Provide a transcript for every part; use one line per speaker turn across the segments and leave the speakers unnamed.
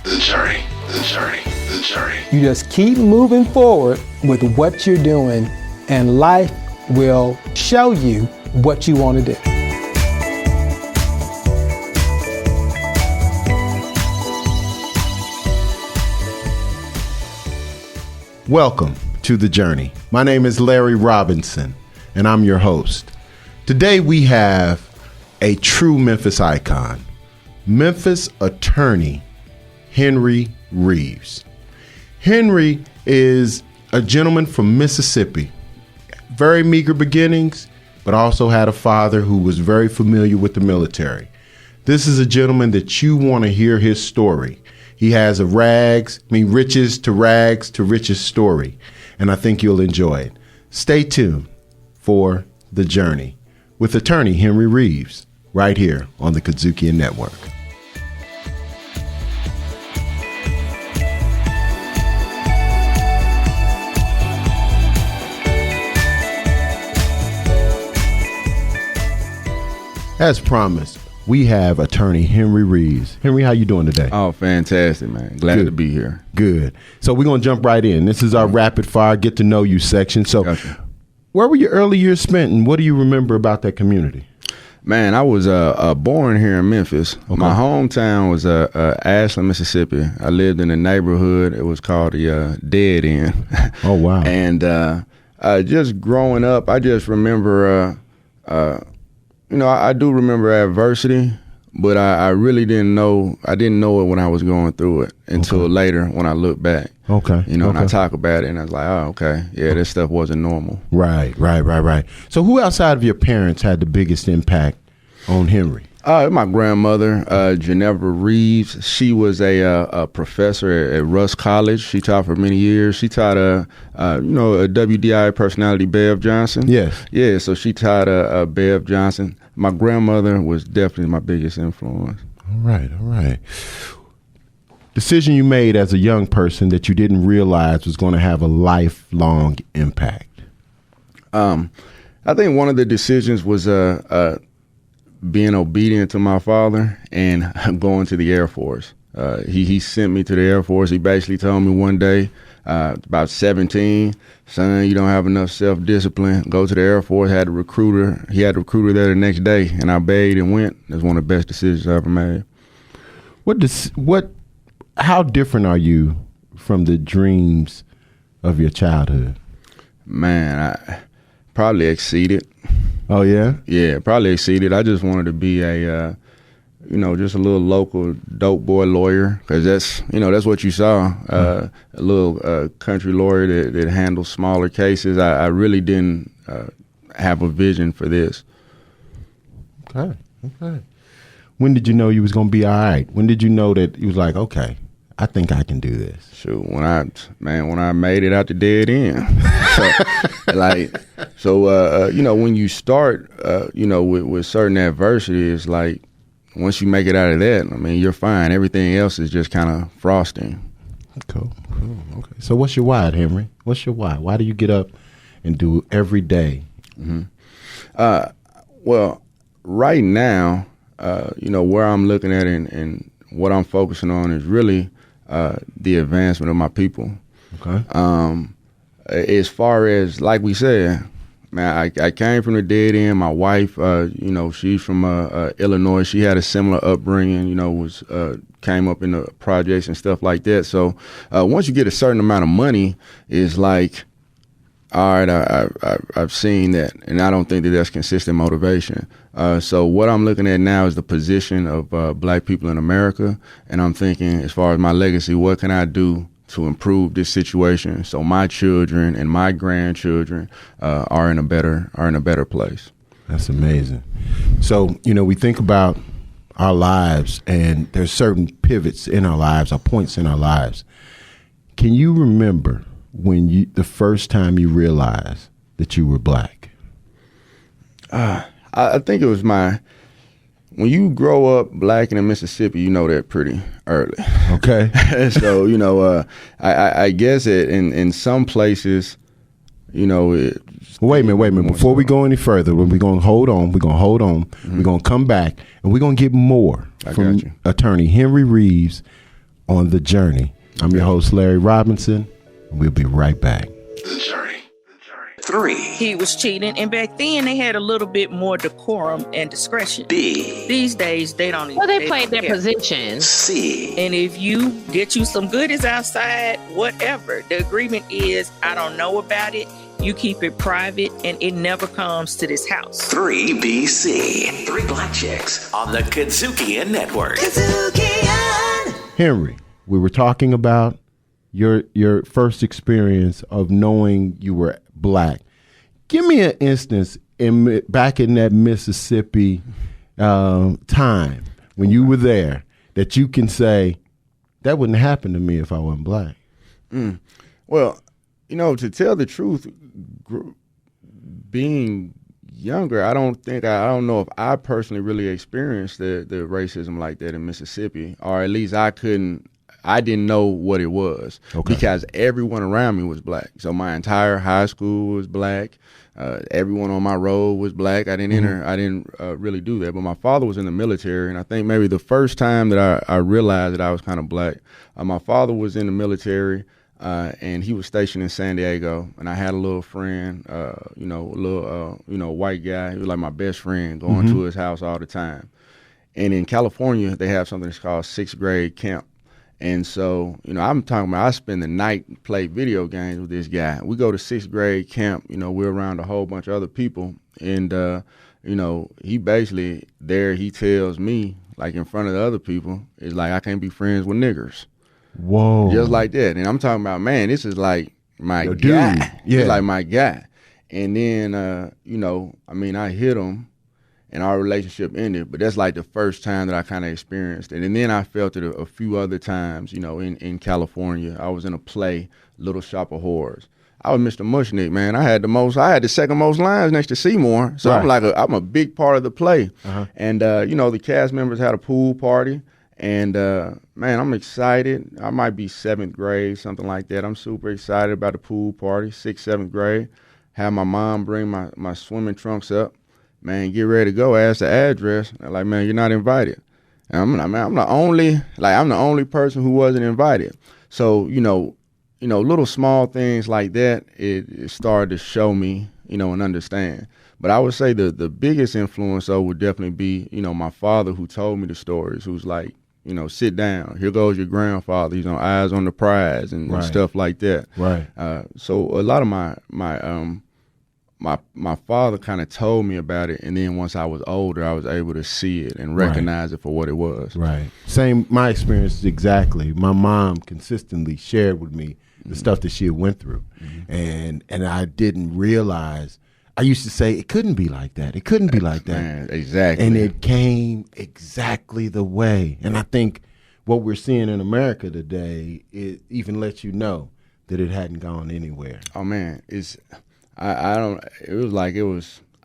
The journey, the journey, the journey.
You just keep moving forward with what you're doing, and life will show you what you want to do.
Welcome to The Journey. My name is Larry Robinson, and I'm your host. Today we have a true Memphis icon, Memphis attorney Henry Reaves. Henry is a gentleman from Mississippi, very meager beginnings, but also had a father who was very familiar with the military. This is a gentleman that you want to hear his story. He has a riches to rags to riches story, and I think you'll enjoy it. Stay tuned for The Journey with attorney Henry Reaves right here on the KUDZUKIAN Network. As promised, we have attorney Henry Reaves. Henry, how you doing today?
Oh, fantastic, man. Glad to be here.
Good. So we're going to jump right in. This is our rapid fire get to know you section. So Where were your early years spent, and what do you remember about that community?
Man, I was born here in Memphis. Okay. My hometown was Ashland, Mississippi. I lived in a neighborhood. It was called the Dead End.
Oh, wow.
And just growing up, I just remember I do remember adversity, but I really didn't know. I didn't know it when I was going through it until later when I look back.
Okay.
And I talk about it, and I was like, oh, okay. Yeah, this stuff wasn't normal.
Right. So who outside of your parents had the biggest impact on Henry?
My grandmother, Geneva Reaves. She was a professor at Russ College. She taught for many years. She taught a WDI personality, Bev Johnson.
Yes.
Yeah, so she taught Bev Johnson. My grandmother was definitely my biggest influence.
All right. Decision you made as a young person that you didn't realize was going to have a lifelong impact?
I think one of the decisions was being obedient to my father and going to the Air Force. He sent me to the Air Force. He basically told me one day, about 17, son, you don't have enough self-discipline. Go to the Air Force. He had a recruiter there the next day, and I obeyed and went. That's one of the best decisions I ever made.
How different are you from the dreams of your childhood?
Man, I probably exceeded.
Oh, yeah?
Yeah, probably exceeded. I just wanted to be just a little local dope boy lawyer, because that's what you saw, a little country lawyer that handles smaller cases. I really didn't have a vision for this.
Okay. When did you know you was going to be all right? When did you know that you was like, okay, I think I can do this?
Shoot, when I made it out the Dead End. When you start, with certain adversity, it's like, once you make it out of that, I mean, you're fine. Everything else is just kind of frosting.
Cool. Okay. So what's your why, Henry? What's your why? Why do you get up and do every day?
Mm-hmm. Well, right now, where I'm looking at and what I'm focusing on is really the advancement of my people.
Okay.
As far as, like we said, man, I came from the Dead End. My wife, she's from Illinois. She had a similar upbringing, came up in the projects and stuff like that. So once you get a certain amount of money, it's like, all right, I've seen that, and I don't think that that's consistent motivation. So what I'm looking at now is the position of black people in America, and I'm thinking, as far as my legacy, what can I do to improve this situation so my children and my grandchildren are in a better place.
That's amazing. So, we think about our lives, and there's certain pivots in our lives or points in our lives. Can you remember when the first time you realized that you were black?
I think it was when you grow up black in Mississippi, you know that pretty early.
Okay.
So, I guess in some places,
Wait a minute. Before we go any further, we're going to hold on. Mm-hmm. We're going to come back, and we're going to get more from attorney Henry Reaves on The Journey. I'm your host, Larry Robinson, and we'll be right back.
The journey.
3.
He was cheating, and back then they had a little bit more decorum and discretion.
B.
These days they don't even.
Well, they played their
don't care.
position.
C.
And if you get you some goodies outside, whatever, the agreement is, I don't know about it. You keep it private, and it never comes to this house.
3BC. 3 Black Chicks on the KUDZUKIAN Network.
Henry, we were talking about your first experience of knowing you were black. Give me an instance back in that Mississippi time when you were there that you can say, that wouldn't happen to me if I wasn't black.
Well, to tell the truth, being younger, I don't know if I personally really experienced the racism like that in Mississippi, or at least I didn't know what it was because everyone around me was black. So my entire high school was black. Everyone on my road was black. I didn't really do that. But my father was in the military, and I think maybe the first time that I realized that I was kind of black, my father was in the military, and he was stationed in San Diego. And I had a little friend, white guy. He was like my best friend, going to his house all the time. And in California, they have something that's called 6th grade camp. And so, I'm talking about I spend the night play video games with this guy. We go to 6th grade camp, we're around a whole bunch of other people. And, he basically there, he tells me, like in front of the other people, it's like I can't be friends with niggers.
Whoa.
Just like that. And I'm talking about, man, this is like my
Yo,
guy.
dude. Yeah.
It's like my guy. And then, I hit him. And our relationship ended, but that's like the first time that I kind of experienced it. And then I felt it a few other times, in California. I was in a play, Little Shop of Horrors. I was Mr. Mushnick, man. I had the second most lines next to Seymour. So
Right.
I'm a big part of the play. And, the cast members had a pool party. And, man, I'm excited. I might be 7th grade, something like that. I'm super excited about the pool party, 6th, 7th grade. Have my mom bring my swimming trunks up. Man, get ready to go. Ask the address. I'm like, man, you're not invited. And I'm the only person who wasn't invited. So, little small things like that, it started to show me, and understand. But I would say the biggest influence though would definitely be, my father who told me the stories, who's like, sit down. Here goes your grandfather. He's on Eyes on the Prize and stuff like that.
Right.
So a lot of my father kind of told me about it, and then once I was older, I was able to see it and recognize it for what it was.
Right. Same, my experience is exactly. My mom consistently shared with me the stuff that she had went through. And I didn't realize, I used to say, it couldn't be like that. It couldn't be like that.
Man, exactly.
And it came exactly the way. And I think what we're seeing in America today, it even lets you know that it hadn't gone anywhere.
Oh, man, I was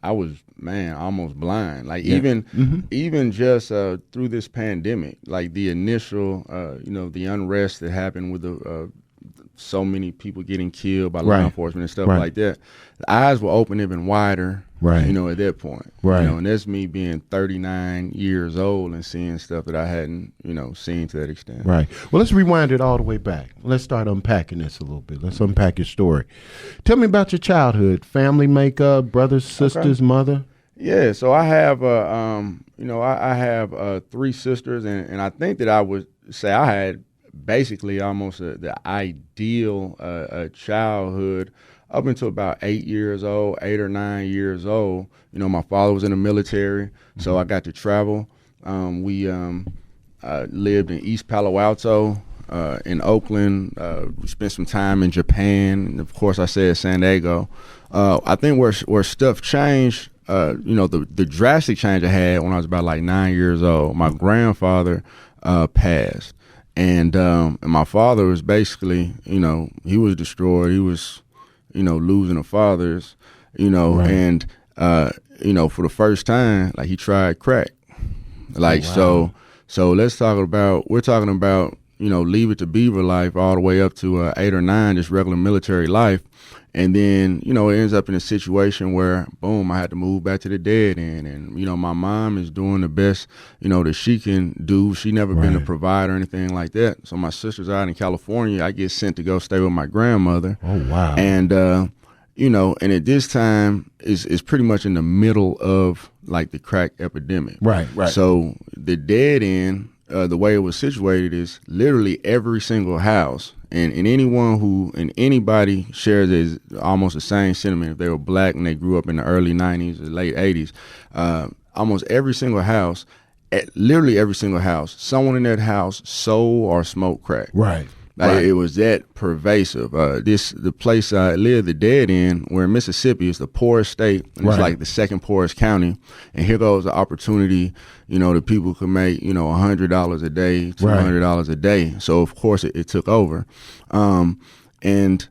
almost blind. Like even just through this pandemic, like the initial, the unrest that happened with the so many people getting killed by law enforcement and stuff like that. The eyes were open even wider, at that point.
Right.
And that's me being 39 years old and seeing stuff that I hadn't, seen to that extent.
Right. Well, let's rewind it all the way back. Let's start unpacking this a little bit. Let's unpack your story. Tell me about your childhood, family makeup, brothers, sisters, mother.
Yeah, so I have, I have 3 sisters, and I think that I would say I had basically almost the ideal childhood up until about 8 or 9 years old. My father was in the military, so I got to travel. We lived in East Palo Alto, in Oakland. We spent some time in Japan, and of course I said San Diego. I think where stuff changed, the drastic change I had when I was about like 9 years old. My grandfather passed. And my father was basically, he was destroyed. He was, losing a father's, and, for the first time, like he tried crack. Like, so we're talking about, Leave It to Beaver life all the way up to 8 or 9, just regular military life. And then, it ends up in a situation where, boom, I had to move back to the dead end. And, my mom is doing the best, that she can do. She never been a provider or anything like that. So my sister's out in California. I get sent to go stay with my grandmother.
Oh, wow.
And, and at this time, it's pretty much in the middle of, like, the crack epidemic.
Right.
So the dead end, the way it was situated is literally every single house. And anybody shares is almost the same sentiment. If they were black and they grew up in the early 90s or late 80s, almost every single house, literally every single house, someone in that house sold or smoked crack.
Right.
It was that pervasive. The place I live, the dead end, we're in Mississippi, is the poorest state, and it's like the second poorest county. And here goes the opportunity, that people could make, $100 a day, $200 a day. So of course it took over, and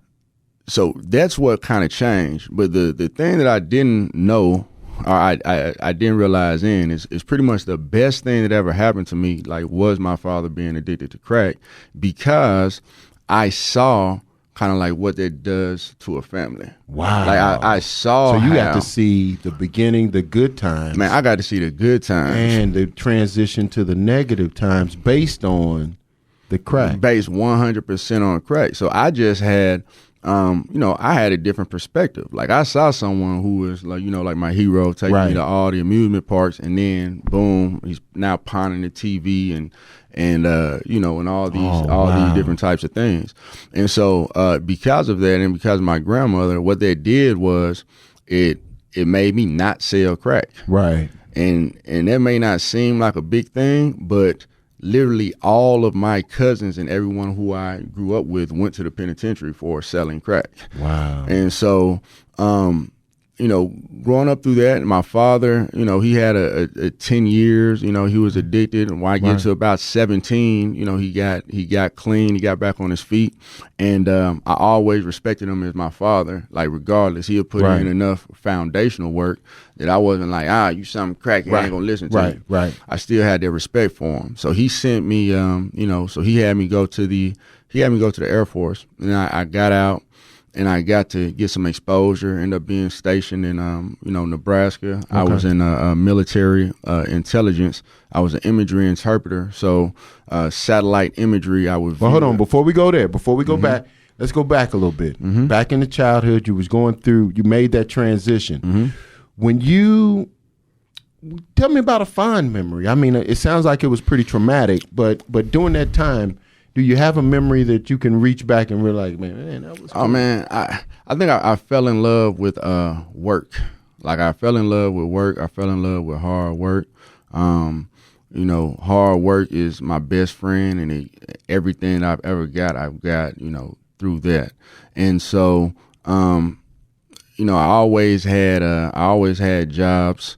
so that's what kind of changed. But the thing that I didn't know, or I didn't realize is pretty much the best thing that ever happened to me, like, was my father being addicted to crack, because I saw kind of like what that does to a family.
Wow.
Like I saw.
So you got to see the beginning, the good times.
Man, I got to see the good times.
And the transition to the negative times based on the crack.
Based 100% on crack. So I just had, I had a different perspective. Like, I saw someone who was like, like my hero, taking me to all the amusement parks, and then boom, he's now pawning the TV and and all these different types of things. And so because of that, and because of my grandmother, what that did was it made me not sell crack.
Right.
And that may not seem like a big thing, but literally all of my cousins and everyone who I grew up with went to the penitentiary for selling crack.
Wow.
And so, growing up through that, my father, he had a 10 years, he was addicted. And when I get to about 17, he got clean, he got back on his feet. And I always respected him as my father. Like, regardless, he had put in enough foundational work that I wasn't like, you something crack, I ain't gonna listen to you.
Right.
I still had that respect for him. So he sent me, so he had me go to the Air Force, and I got out. And I got to get some exposure, ended up being stationed in, Nebraska. Okay. I was in military intelligence. I was an imagery interpreter. So satellite imagery, I would.
Well, hold on. Before we go there, before we go back, let's go back a little bit. Mm-hmm. Back in the childhood, you was going through, you made that transition. Mm-hmm. When you, tell me about a fond memory. I mean, it sounds like it was pretty traumatic, but during that time, do you have a memory that you can reach back and realize, man, that was cool? Oh, man,
I think I fell in love with work. Like, I fell in love with work. I fell in love with hard work. Hard work is my best friend, and everything I've ever got, I've got, through that. And so, I always had jobs.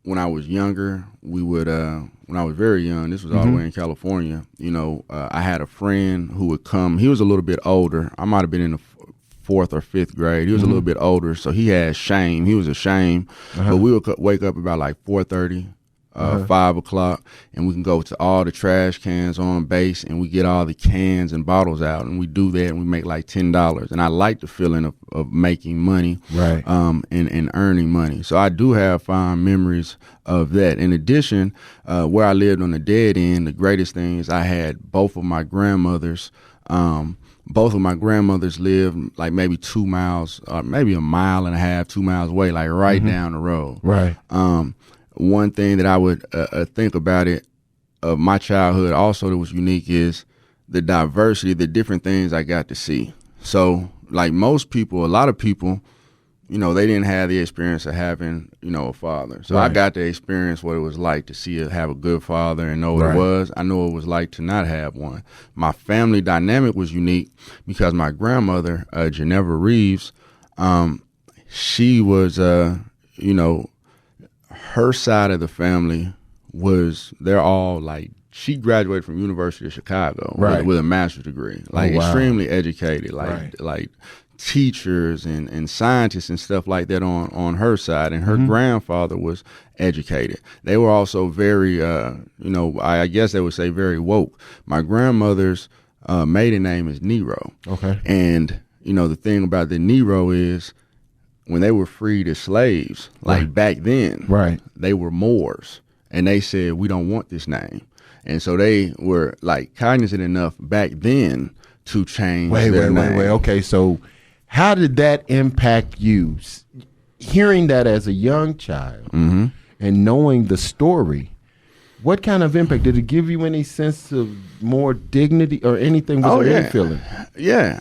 When I was younger, we would, when I was very young, this was all the way in California, I had a friend who would come. He was a little bit older. I might have been in the 4th or 5th grade. He was a little bit older, so he had shame. He was ashamed. But we would wake up about like 4:30, 5 o'clock, and we can go to all the trash cans on base, and we get all the cans and bottles out, and we do that, and we make like $10. And I like the feeling of making money,
right?
And earning money. So I do have fond memories of that. In addition, where I lived on the dead end, the greatest thing is I had both of my grandmothers. Both of my grandmothers lived like maybe 2 miles, maybe a mile and a half, 2 miles away, like right down the road.
Right.
One thing that I would think about it of my childhood also that was unique is the diversity, the different things I got to see. So like most people, a lot of people, they didn't have the experience of having, a father. So I got to experience what it was like to have a good father and know what it was. I know what it was like to not have one. My family dynamic was unique because my grandmother, Geneva Reaves, she was, her side of the family they're all like she graduated from University of Chicago
Right.
with a master's degree, like
wow.
extremely educated, like
Right.
like teachers and scientists and stuff like that on her side. And her grandfather was educated. They were also very, I guess they would say very woke. My grandmother's maiden name is Nero.
Okay.
And, the thing about the Nero is when they were freed as slaves, like back then,
Right.
they were Moors. And they said, we don't want this name. And so they were like cognizant enough back then to change their name.
Wait. Okay, so how did that impact you? Hearing that as a young child and knowing the story, what kind of impact did it give you? Any sense of more dignity or anything? Was there any feeling?
Yeah,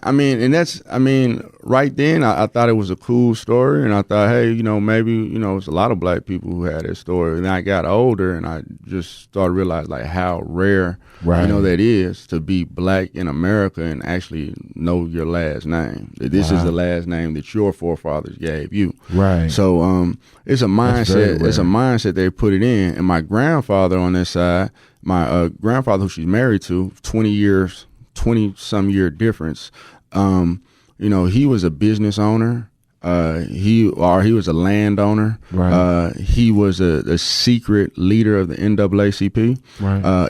right then I thought it was a cool story, and I thought, hey, maybe it's a lot of black people who had this story. And I got older, and I just started to realize like how rare, that is to be black in America and actually know your last name. That this is the last name that your forefathers gave you.
Right.
So it's a mindset. It's a mindset they put it in. And my grandfather on this side, my grandfather who she's married to, 20-some year difference. He was a business owner. He was a landowner.
Right.
He was a secret leader of the NAACP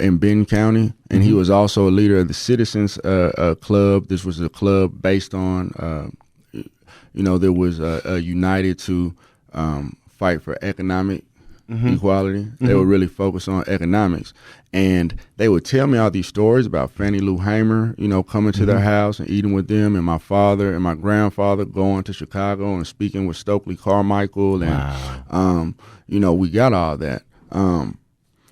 in Benton County, and he was also a leader of the Citizens Club. This was a club based on, there was united to fight for economic equality. They were really focused on economics. And they would tell me all these stories about Fannie Lou Hamer, coming to their house and eating with them, and my father and my grandfather going to Chicago and speaking with Stokely Carmichael. And, we got all that.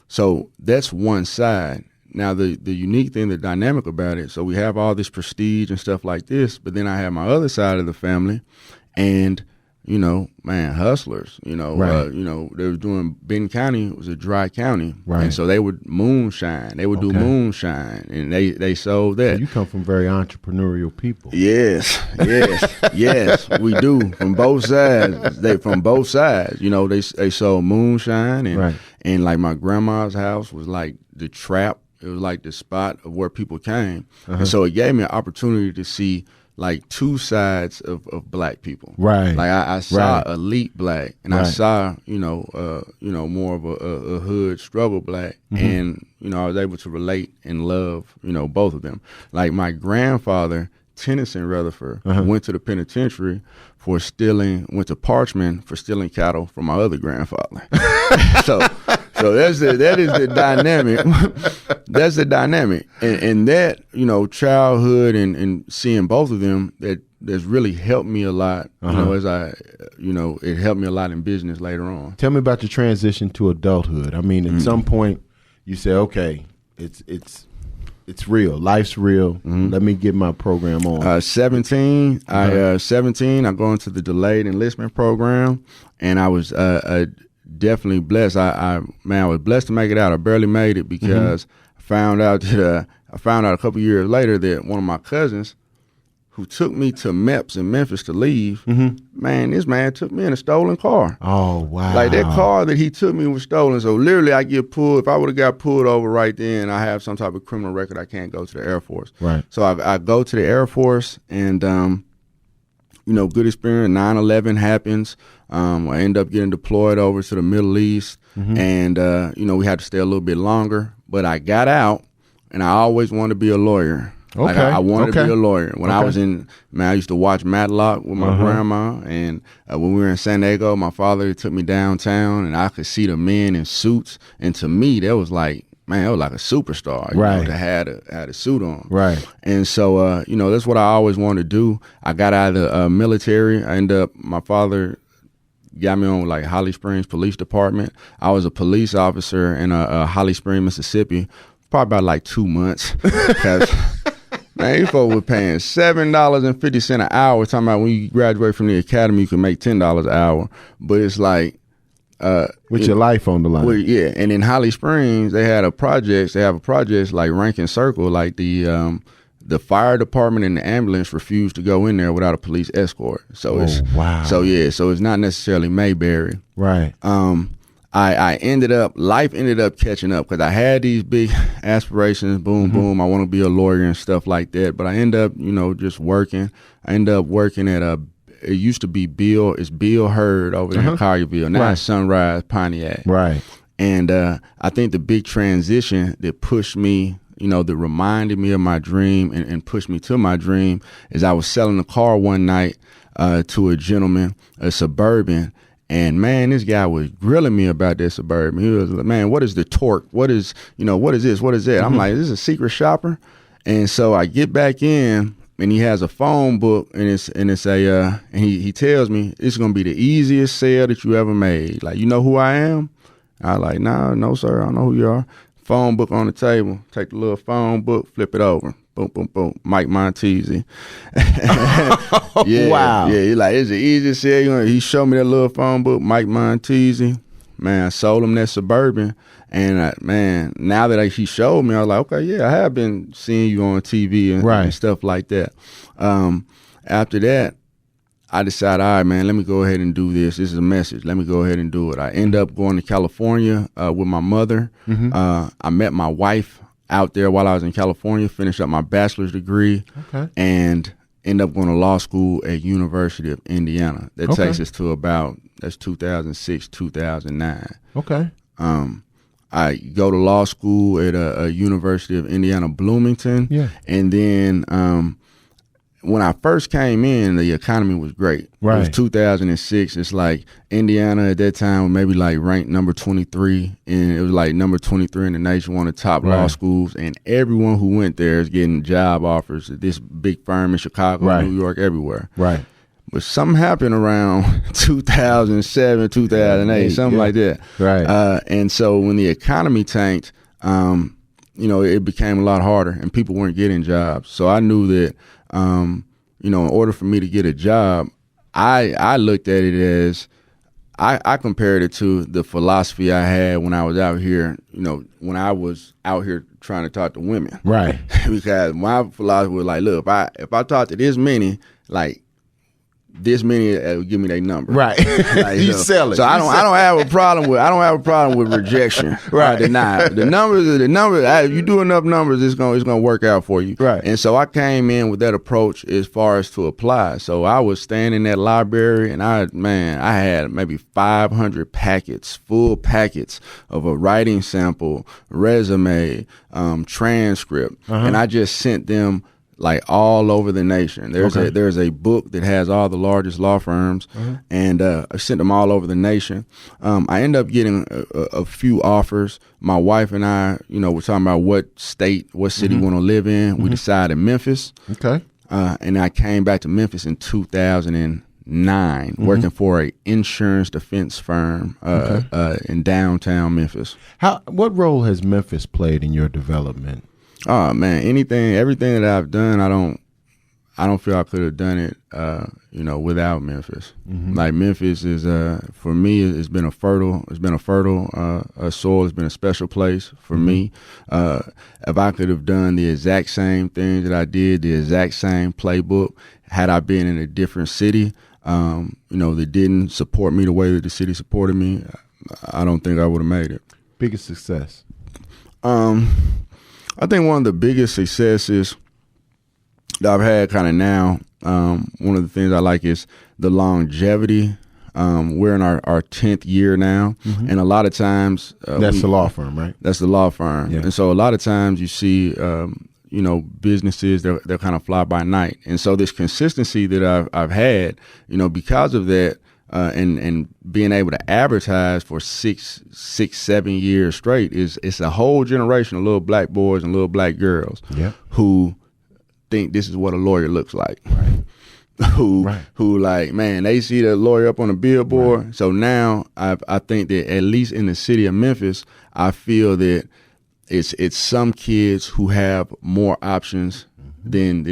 So that's one side. Now, the unique thing, the dynamic about it, so we have all this prestige and stuff like this, but then I have my other side of the family, and hustlers, they were doing, Benton County was a dry county.
Right.
And so they would moonshine. They would do moonshine, and they sold that.
So you come from very entrepreneurial people.
Yes, we do. From both sides. They sold moonshine, and like my grandma's house was like the trap. It was like the spot of where people came. And so it gave me an opportunity to see like two sides of black people. Right. Like I saw elite black, and I saw, more of a hood struggle black. And, I was able to relate and love, both of them. Like my grandfather, Tennyson Rutherford, went to the penitentiary went to Parchman for stealing cattle from my other grandfather. So that is the dynamic. That's the dynamic. And that, childhood and seeing both of them, that's really helped me a lot, as I, it helped me a lot in business later on.
Tell me about your transition to adulthood. I mean, at some point you say, okay, it's real. Life's real. Let me get my program on.
17. I go into the delayed enlistment program, and I was definitely blessed. I was blessed to make it out. I barely made it because I found out a couple years later that one of my cousins, who took me to MEPS in Memphis to leave, this man took me in a stolen car.
Oh, wow.
Like that car that he took me was stolen. So literally I get pulled. If I would have got pulled over right then, I have some type of criminal record. I can't go to the Air Force. Right. So I go to the Air Force, and, good experience. 9/11 happens. I end up getting deployed over to the Middle East, and, we had to stay a little bit longer. But I got out, and I always wanted to be a lawyer. Okay. Like I wanted to be a lawyer. When I was I used to watch Matlock with my grandma, and when we were in San Diego, my father took me downtown, and I could see the men in suits, and to me, that was like, it was like a superstar, that had a suit on. Right. And so, that's what I always wanted to do. I got out of the military. My father got me on like Holly Springs Police Department. I was a police officer in Holly Springs, Mississippi, probably about like 2 months. Man, these folks were paying $7.50 an hour. Talking about when you graduate from the academy, you can make $10 an hour. But it's like
with your life on the line.
Well, yeah, and in Holly Springs, they have a project like Rankin Circle, like the fire department and the ambulance refused to go in there without a police escort. So it's not necessarily Mayberry. Right. life ended up catching up because I had these big aspirations, boom, I want to be a lawyer and stuff like that. But I end up, just working. I end up working at it used to be it's Bill Hurd over there in Collierville. Now it's Sunrise, Pontiac.
Right.
And I think the big transition that pushed me, that reminded me of my dream and pushed me to my dream is I was selling a car one night to a gentleman, a Suburban. And man, this guy was grilling me about that Suburban. He was like, man, what is the torque? What is this? What is that? I'm like, is this a secret shopper? And so I get back in and he has a phone book and he tells me it's going to be the easiest sale that you ever made. Like, you know who I am? I like, no, sir. I don't know who you are. Phone book on the table. Take the little phone book, flip it over. Boom, boom, boom. Mike Montesi.
Wow.
Yeah, he's like, it's the easiest sale. He showed me that little phone book, Mike Montesi. Man, I sold him that Suburban. And, now that he showed me, I was like, okay, yeah, I have been seeing you on TV and stuff like that. After that, I decided, all right, man, let me go ahead and do this. This is a message. Let me go ahead and do it. I end up going to California with my mother. I met my wife out there while I was in California, finished up my bachelor's degree, and end up going to law school at University of Indiana. That takes us to that's 2006, 2009.
Okay.
I go to law school at a University of Indiana, Bloomington. Yeah. And then when I first came in, the economy was great. Right. It was 2006. It's like Indiana at that time maybe like ranked number 23, and it was like number 23 in the nation, one of the top law schools, and everyone who went there is getting job offers at this big firm in Chicago, New York, everywhere. Right. But something happened around 2007, 2008, something like that. Right. And so when the economy tanked, it became a lot harder, and people weren't getting jobs. So I knew that, in order for me to get a job, I looked at it as I compared it to the philosophy I had when I was out here, when I was out here trying to talk to women. Right. Because my philosophy was like, look, if I talk to this many, like, this many will give me their number. Right. Like,
you sell it.
So I don't have a problem with rejection. Right. Denial. The numbers, you do enough numbers, it's gonna work out for you. Right. And so I came in with that approach as far as to apply. So I was standing in that library and I had maybe 500 full packets of a writing sample, resume, transcript. And I just sent them like all over the nation. There's a book that has all the largest law firms, and I sent them all over the nation. I ended up getting a few offers. My wife and I, were talking about what city we want to live in. We decided Memphis. Okay. And I came back to Memphis in 2009, working for an insurance defense firm in downtown Memphis.
What role has Memphis played in your development?
Oh man, everything that I've done, I don't feel I could have done it, without Memphis. Like Memphis is, for me, it's been a fertile soil. It's been a special place for me. If I could have done the exact same things that I did, the exact same playbook, had I been in a different city, that didn't support me the way that the city supported me, I don't think I would have made it.
Biggest success?
I think one of the biggest successes that I've had kind of now, one of the things I like is the longevity. We're in our 10th year now, and a lot of times
that's the law firm, right?
That's the law firm, and so a lot of times you see, businesses they're kind of fly by night, and so this consistency that I've had, because of that. And being able to advertise for 6, 7 years straight it's a whole generation of little black boys and little black girls who think this is what a lawyer looks like. Right. Who like, man, they see the lawyer up on a billboard. Right. So now I think that at least in the city of Memphis, I feel that it's some kids who have more options than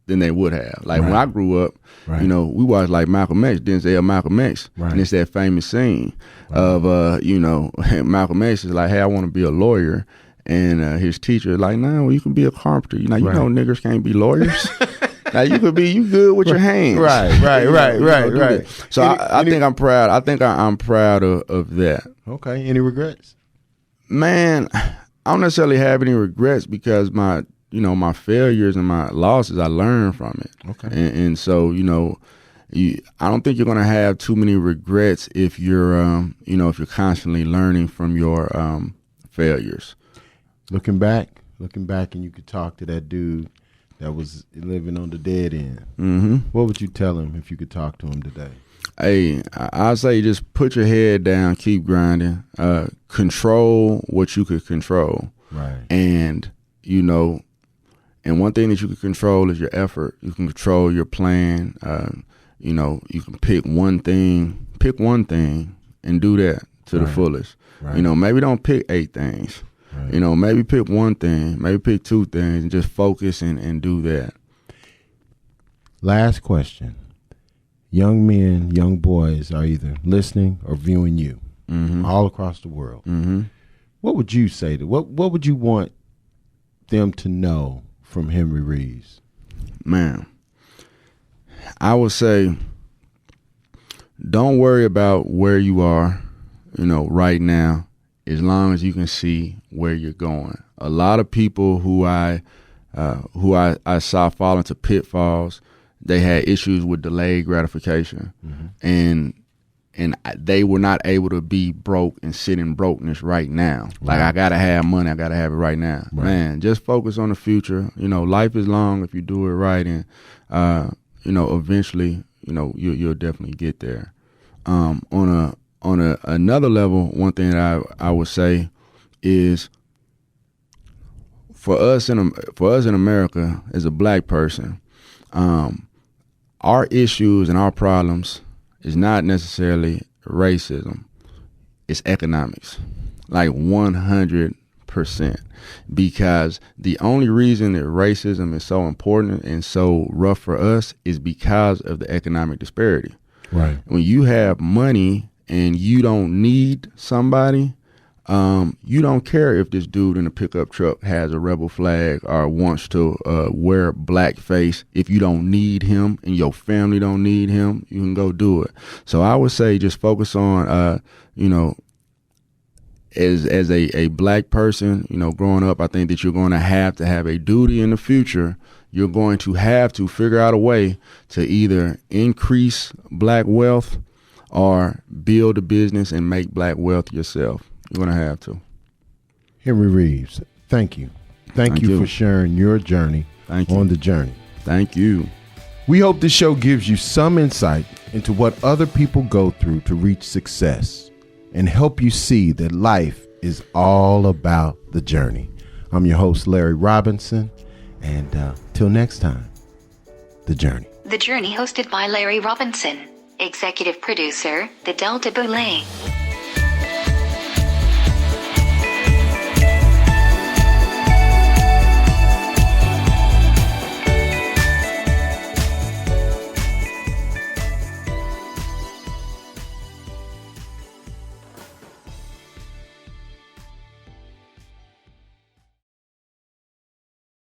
they would have. Like when I grew up, we watched like Malcolm X, Malcolm X, and it's that famous scene of, Malcolm X is like, hey, I want to be a lawyer. And his teacher is like, no, well, you can be a carpenter. You know, niggers can't be lawyers. Now you good with your hands.
Right.
That. So I think I'm proud. I think I'm proud of that.
Okay. Any regrets?
Man, I don't necessarily have any regrets because my failures and my losses, I learned from it.
Okay.
And so, I don't think you're going to have too many regrets if you're, if you're constantly learning from your failures.
Looking back, and you could talk to that dude that was living on the dead end.
Mm-hmm.
What would you tell him if you could talk to him today?
Hey, I'd say just put your head down, keep grinding, control what you could control.
Right.
And, and one thing that you can control is your effort. You can control your plan. You can pick one thing and do that to the fullest.
Right.
Maybe don't pick 8 things. Right. Maybe pick one thing, maybe pick 2 things and just focus and do that.
Last question. Young men, young boys are either listening or viewing you all across the world.
Mm-hmm.
What would you say to what would you want them to know from Henry Reaves?
Man, I would say don't worry about where you are, right now, as long as you can see where you're going. A lot of people who I saw fall into pitfalls, they had issues with delayed gratification, and they were not able to be broke and sit in brokenness right now. Like, I gotta have money, I gotta have it right now. Right. Man, just focus on the future. Life is long if you do it right, and eventually, you'll definitely get there. On another level, one thing that I would say is for us in America as a black person, our issues and our problems is not necessarily racism. It's economics, like 100%. Because the only reason that racism is so important and so rough for us is because of the economic disparity.
Right.
When you have money and you don't need somebody, you don't care if this dude in a pickup truck has a rebel flag or wants to wear blackface. If you don't need him and your family don't need him, you can go do it. So I would say just focus on, as a black person, growing up, I think that you're going to have a duty in the future. You're going to have to figure out a way to either increase black wealth or build a business and make black wealth yourself. You're going to have to.
Henry Reaves, thank you. Thank you for sharing your journey on the journey.
Thank you.
We hope this show gives you some insight into what other people go through to reach success and help you see that life is all about the journey. I'm your host, Larry Robinson, and till next time, The Journey.
The Journey, hosted by Larry Robinson. Executive producer, the Delta Boulay.